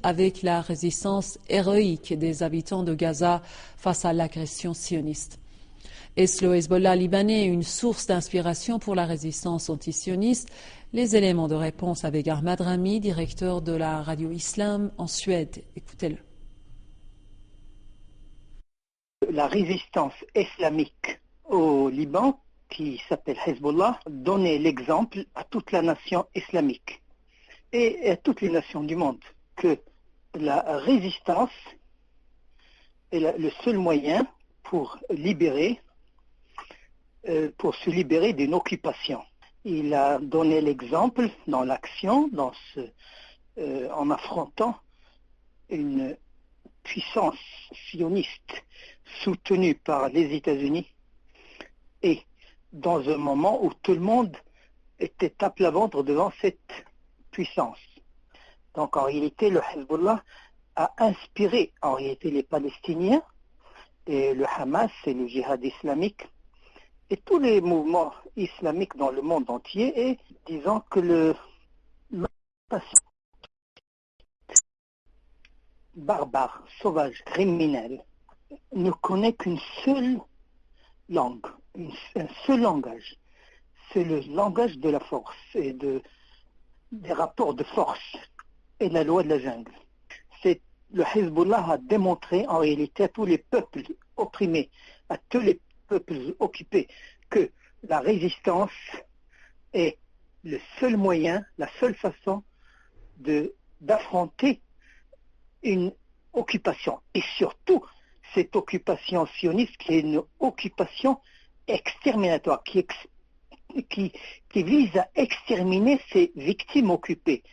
avec la résistance héroïque des habitants de Gaza face à l'agression sioniste. Est-ce le Hezbollah libanais une source d'inspiration pour la résistance antisioniste? Les éléments de réponse avec Ahmad Rami, directeur de la radio Islam en Suède. Écoutez-le. La résistance islamique au Liban, qui s'appelle Hezbollah, donnait l'exemple à toute la nation islamique et à toutes les nations du monde que la résistance est le seul moyen pour se libérer d'une occupation. Il a donné l'exemple dans l'action, en affrontant une puissance sioniste soutenue par les États-Unis et dans un moment où tout le monde était à plat ventre devant cette puissance. Donc en réalité, le Hezbollah a inspiré en réalité les Palestiniens et le Hamas et le djihad islamique et tous les mouvements islamiques dans le monde entier, et disant que l'occupation barbare, sauvage, criminel ne connaît qu'une seule langue, un seul langage. C'est le langage de la force et des rapports de force et de la loi de la jungle. Le Hezbollah a démontré en réalité à tous les peuples opprimés, à tous les peuples occupés, que la résistance est le seul moyen, la seule façon d'affronter une occupation. Et surtout, cette occupation sioniste qui est une occupation exterminatoire, qui vise à exterminer ces victimes occupées.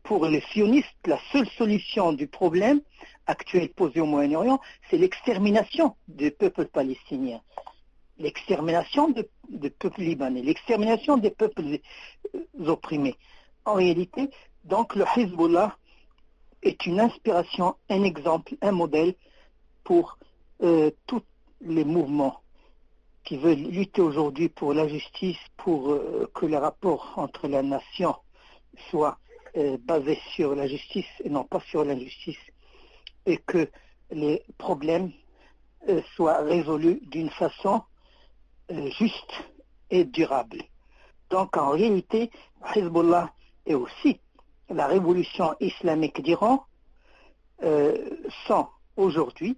Pour les sionistes, la seule solution du problème actuel posé au Moyen-Orient, c'est l'extermination du peuple palestinien, l'extermination du peuple libanais, l'extermination des peuples opprimés. En réalité, donc le Hezbollah est une inspiration, un exemple, un modèle pour tous les mouvements qui veulent lutter aujourd'hui pour la justice, pour que le rapport entre la nation soit basé sur la justice et non pas sur l'injustice, et que les problèmes soient résolus d'une façon juste et durable. Donc en réalité, Hezbollah est aussi la révolution islamique d'Iran, sont aujourd'hui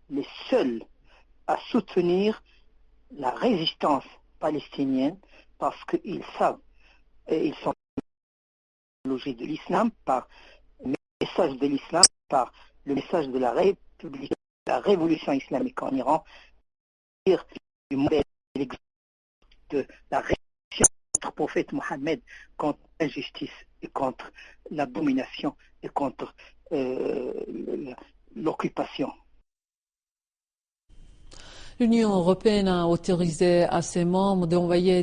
les seuls à soutenir la résistance palestinienne, parce qu'ils savent et ils sont logique de l'islam, par le message de l'islam, par le message de la République, la révolution islamique en Iran, du modèle de la révolution contre le prophète Mohammed, contre l'injustice et contre l'abomination et contre l'occupation. L'Union européenne a autorisé à ses membres d'envoyer